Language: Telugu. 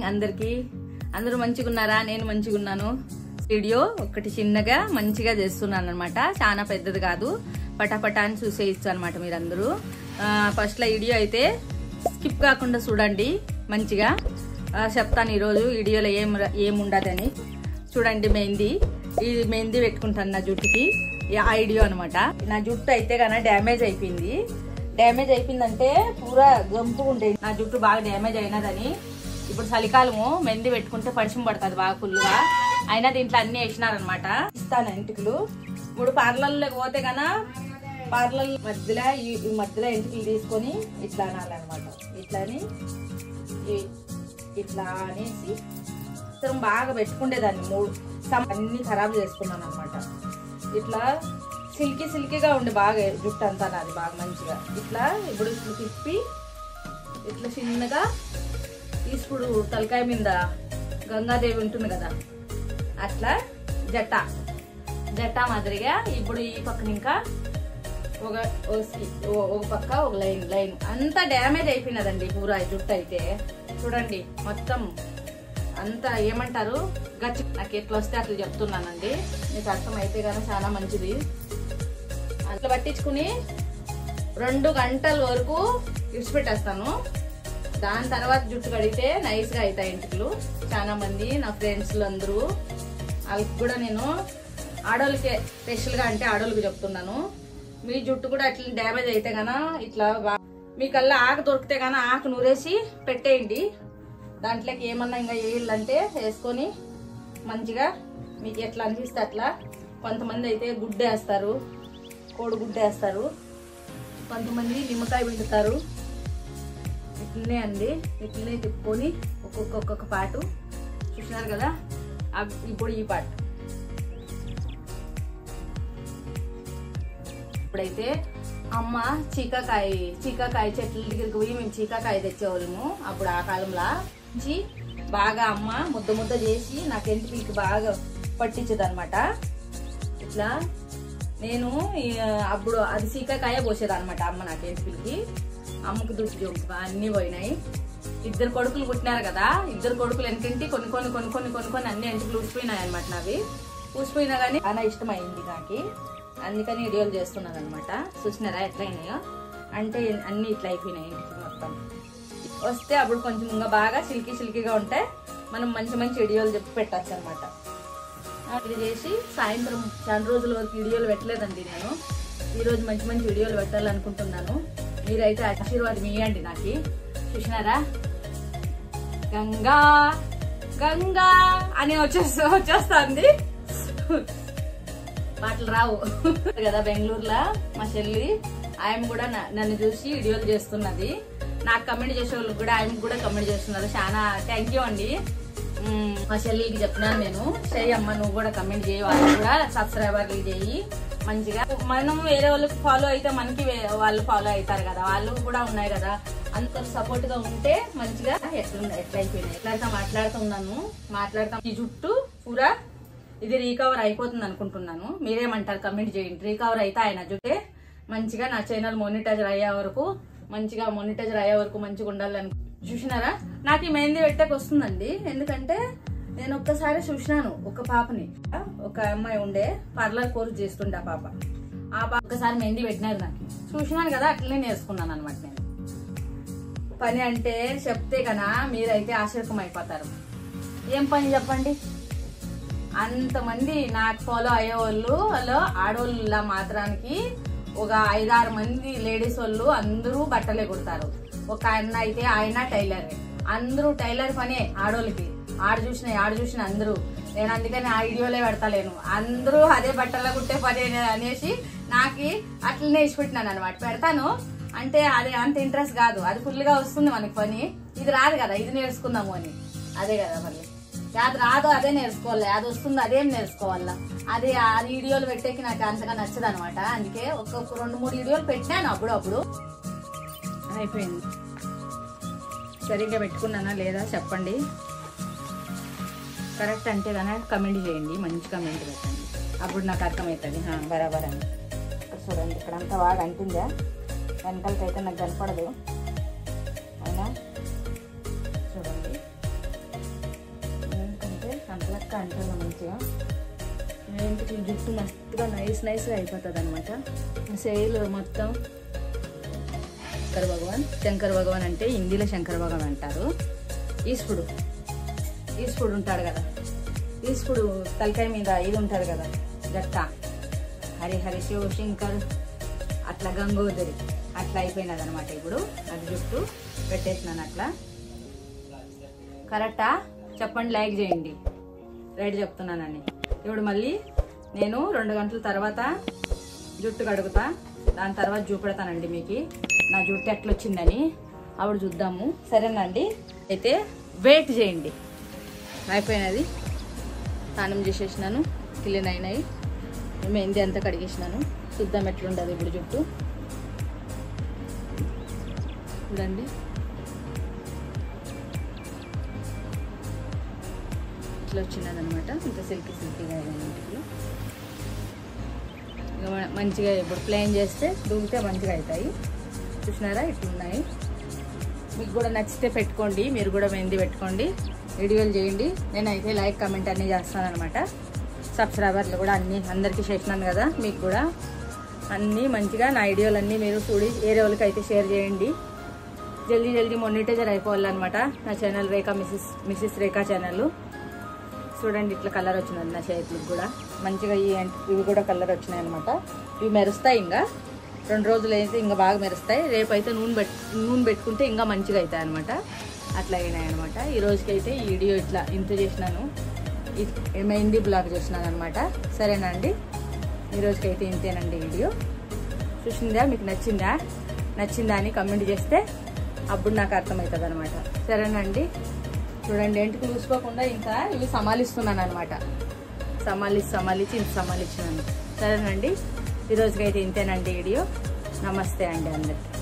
అందరికి. అందరూ మంచిగా ఉన్నారా? నేను మంచిగా ఉన్నాను. వీడియో ఒకటి చిన్నగా మంచిగా చేస్తున్నాను అనమాట, చాలా పెద్దది కాదు, పటాపటా అని చూసేయచ్చు అనమాట. మీరందరూ ఫస్ట్ లో వీడియో అయితే స్కిప్ కాకుండా చూడండి. మంచిగా చెప్తాను ఈరోజు వీడియోలో ఏముండదని. చూడండి, ఈ మెహందీ పెట్టుకుంటాను నా జుట్టుకి. ఆ వీడియో అనమాట. నా జుట్టు అయితే కన్నా డ్యామేజ్ అయిపోయింది. డ్యామేజ్ అయిపోయిందంటే పూరా గంపు ఉండేది. నా జుట్టు బాగా డ్యామేజ్ అయినదని ఇప్పుడు చలికాలము మెహందీ పెట్టుకుంటే పరిచయం పడుతుంది బాగా ఫుల్గా. అయినా దీంట్లో అన్ని వేసినారనమాట. ఇస్తాను ఎంటికలు. ఇప్పుడు పార్లర్లోకి పోతే కన్నా పార్లర్ మధ్యలో ఎంటికలు తీసుకొని ఇట్లా అనాలన్నమాట. ఇట్లా అనేసి బాగా పెట్టుకుండేదాన్ని. 3 అన్ని ఖరాబ్ చేసుకున్నాను అనమాట. ఇట్లా సిల్కీగా ఉండే బాగా జుట్టు అంతా నాది బాగా మంచిగా. ఇప్పుడు తిప్పి ఇట్లా చిన్నగా ఇప్పుడు తలకాయ మీద గంగాదేవి ఉంటుంది కదా, అట్లా జట్టా మాదిరిగా. ఇప్పుడు ఈ పక్కన ఇంకా ఒక పక్క ఒక లైన్ అంతా డ్యామేజ్ అయిపోయినదండి పూరా జుట్టు అయితే. చూడండి మొత్తం అంతా ఏమంటారు గచ్చి. నాకు ఎట్లా వస్తే అట్లా చెప్తున్నానండి, మీకు అర్థం అయితే కానీ చాలా మంచిది. అట్లా పట్టించుకుని 2 గంటల వరకు ఇడిచిపెట్టేస్తాను. దాని తర్వాత జుట్టు కడిగితే నైస్ గా అవుతాయి ఎంటికలు. చాలా మంది నా ఫ్రెండ్స్ అందరూ వాళ్ళకి కూడా నేను ఆడోళ్ళకే స్పెషల్ గా అంటే ఆడోళ్ళకి చెప్తున్నాను. మీ జుట్టు కూడా అట్లా డ్యామేజ్ అయితే గానా ఇట్లా మీకల్లా ఆకు దొరికితే గానా ఆకు నూరేసి పెట్టేయండి. దాంట్లోకి ఏమన్నా ఇంకా వేయాలంటే వేసుకొని మంచిగా మీకు ఎట్లా అనిపిస్తే అట్లా. కొంతమంది అయితే గుడ్డ వేస్తారు, కోడిగుడ్డ వేస్తారు, కొంతమంది నిమ్మకాయ పిండుతారు. ఇట్లనే అండి, ఇట్లనే తిప్పుకొని ఒక్కొక్క పాటు చూసినారు కదా. ఇప్పుడు ఈ పాటు ఇప్పుడైతే అమ్మ చీకాకాయ చెట్ల దగ్గరికి పోయి మేము చీకాకాయ తెచ్చేవాళ్ళము అప్పుడు. ఆ కాలంలో బాగా అమ్మ ముద్ద చేసి నాకు ఎంటికలకి బాగా పట్టించదు అనమాట. ఇట్లా నేను అప్పుడు అది చీకాకాయ పోసేది అనమాట అమ్మ నాకు ఎంటికలకి. అమ్మకి దుడ్డు జొంపు అన్ని పోయినాయి. 2 కొడుకులు పుట్టినారు కదా, 2 కొడుకులు వెనకంటి కొన్ని అన్ని ఎంటికలు ఊసిపోయినాయి అనమాట. నావి ఊసిపోయినా కానీ చాలా ఇష్టం అయింది నాకు, అందుకని వీడియోలు చేస్తున్నాను అనమాట. చూసినారా ఎట్లయినాయో అంటే అన్ని ఇట్లా అయిపోయినాయి మొత్తం. వస్తే అప్పుడు కొంచెం ఇంకా బాగా సిల్కీగా ఉంటే మనం మంచి వీడియోలు చెప్పి పెట్టచ్చు అనమాట. ఇది చేసి సాయంత్రం చాలా రోజుల వరకు వీడియోలు పెట్టలేదండి నేను. ఈరోజు మంచి వీడియోలు పెట్టాలనుకుంటున్నాను. మీరైతే ఆశీర్వాదం ఇవ్వండి నాకు. చూసినారా గంగా అని వచ్చేస్తుంది. మాటలు రావు కదా. బెంగళూరులో మా చెల్లి ఆయన కూడా నన్ను చూసి వీడియోలు చేస్తున్నది. నాకు కమెంట్ చేసే వాళ్ళు కూడా ఆయన కూడా కమెంట్ చేస్తున్నారు. చాలా థ్యాంక్ యూ అండి. మా చెల్లికి చెప్పినాను నేను, చెయ్యమ్మ నువ్వు కూడా కమెంట్ చేయి, వాళ్ళు కూడా సబ్స్క్రైబర్లు చేయి. మంచిగా మనం వేరే వాళ్ళకి ఫాలో అయితే మనకి వాళ్ళు ఫాలో అవుతారు కదా, వాళ్ళు కూడా ఉన్నాయి కదా. అంత సపోర్ట్ గా ఉంటే మంచిగా ఎట్లయిపోయినాయి. ఎట్లయితే మాట్లాడుతాం. ఈ జుట్టు పూరా ఇది రీకవర్ అయిపోతుంది అనుకుంటున్నాను. మీరేమంటారు కమెంట్ చేయండి. రీకవర్ అయితే ఆయన జుట్టే మంచిగా నా ఛానల్ మానిటైజర్ అయ్యే వరకు మంచిగా ఉండాలని. చూసినారా నాకు ఈ మెహందీ పెట్టక వస్తుందండి. ఎందుకంటే నేను ఒక్కసారి చూసినాను ఒక పాపని, ఒక అమ్మాయి ఉండే పార్లర్ కోర్స్ చేస్తుండే ఆ పాప ఒక్కసారి మెహందీ పెట్టినారు నాకు. చూసినాను కదా, అట్లనే నేర్చుకున్నాను అనమాట. నేను పని అంటే చెప్తే కన్నా మీరైతే ఆశ్చర్యం అయిపోతారు. ఏం పని చెప్పండి. అంతమంది నాకు ఫాలో అయ్యేవాళ్ళు ఆడవాళ్ళ మాత్రానికి ఒక 5-6 మంది లేడీస్ వాళ్ళు అందరూ బట్టలే కుడతారు. ఒక ఆయన అయితే ఆయన టైలరే. అందరూ టైలర్ పనే ఆడోళ్ళకి. ఆడ చూసిన అందరూ. నేను అందుకని ఆ వీడియోలే పెడతలేను. అందరూ అదే బట్టల్లో కుట్టే పని అనేసి నాకు అట్లనే ఇచ్చిపెట్టినాను అనమాట. పెడతాను అంటే అది అంత ఇంట్రెస్ట్ కాదు. అది ఫుల్ గా వస్తుంది మనకి పని. ఇది రాదు కదా, ఇది నేర్చుకుందాము అని. అదే కదా మళ్ళీ అది రాదు, అదే నేర్చుకోవాలి. అది వస్తుంది, అదేం నేర్చుకోవాలా. అది ఆ వీడియోలు పెట్టేకి నాకు అంతగా నచ్చదు అనమాట. అందుకే ఒక 2-3 వీడియోలు పెట్టాను అప్పుడు. అయిపోయింది. సరిగ్గా పెట్టుకున్నానా లేదా చెప్పండి. కరెక్ట్ అంటే కనుక కమెంట్ చేయండి, మంచి కమెంట్ పెట్టండి. అప్పుడు నాకు అర్థమవుతుంది బరాబర్ అని. చూడండి ఇక్కడంతా బాగా అంటుందా, వెనకాలకైతే నాకు కనపడదు. అవునా చూడండి అంటాను మంచిగా. ఏంటి జుట్టు మస్తుగా నైస్గా అయిపోతుంది అనమాట. సేల్ మొత్తం శంకర్ భగవాన్ అంటే హిందీలో శంకర్ భగవాన్ అంటారు. ఈశ్వరుడు ఉంటాడు కదా, ఈశ్వరుడు తలకాయ మీద ఇది ఉంటుంది కదా జట్ట, హరి శివశంకర్ అట్లా గంగోదరి అట్లా అయిపోయినది అనమాట. ఇప్పుడు అది జుట్టు పెట్టేసినాను అట్లా. కరెక్టా చెప్పండి, లైక్ చేయండి. రైట్ చెప్తున్నానని. ఇప్పుడు మళ్ళీ నేను 2 గంటల తర్వాత జుట్టు కడుగుతా, దాని తర్వాత చూపెడతానండి మీకు నా జుట్టు ఎట్లా వచ్చిందని. అప్పుడు చూద్దాము, సరేనండి. అయితే వెయిట్ చేయండి. అయిపోయినది, స్నానం చేసేసినాను, క్లీన్ అయినాయి, మెహందీ అంతా కడిగేసినాను. చూద్దాం ఎట్లుండదు ఇప్పుడు జుట్టు. చూడండి ఇట్లా వచ్చినదనమాట. ఇంత సిల్కీగా అయ్యాయి. మంచిగా ఇప్పుడు ప్లేన్ చేస్తే దూగితే మంచిగా అవుతాయి. చూసినారా ఇట్లున్నాయి. మీకు కూడా నచ్చితే పెట్టుకోండి, మీరు కూడా మెహందీ పెట్టుకోండి, వీడియోలు చేయండి. నేనైతే లైక్ కామెంట్ అన్నీ చేస్తాను అనమాట. సబ్స్క్రైబర్లు కూడా అందరికీ చేసినాను కదా, మీకు కూడా అన్నీ మంచిగా నా వీడియోలు అన్నీ మీరు చూడి వేరే వాళ్ళకి అయితే షేర్ చేయండి. జల్దీ మొనిటైజర్ అయిపోవాలన్నమాట నా ఛానల్, మిస్సెస్ రేఖా ఛానల్. చూడండి ఇట్లా కలర్ వచ్చినది నా చేతులకు కూడా మంచిగా. ఇవి కూడా కలర్ వచ్చినాయి అనమాట. ఇవి మెరుస్తాయి, ఇంకా 2 రోజులు అయితే ఇంకా బాగా మెరుస్తాయి. రేపైతే నూనె పెట్టుకుంటే ఇంకా మంచిగా అవుతాయి అనమాట. అట్లా అయినాయి అనమాట. ఈ రోజుకైతే ఈ వీడియో ఇంత చేసినాను, మెహందీ బ్లాగ్ చేసినాను అనమాట. సరేనా అండి, ఈ రోజుకైతే ఇంతేనండి వీడియో. చూసిందా, మీకు నచ్చిందా అని కమెంట్ చేస్తే అప్పుడు నాకు అర్థమవుతుంది అనమాట. సరేనండి, చూడండి ఎంటికి చూసుకోకుండా ఇంకా ఇవి సమాలిస్తున్నాను అనమాట. సమాలించి ఇంత సమాలించినాను. సరేనండి, ఈ రోజుకైతే ఇంతేనండి వీడియో. నమస్తే అండి అందరికి.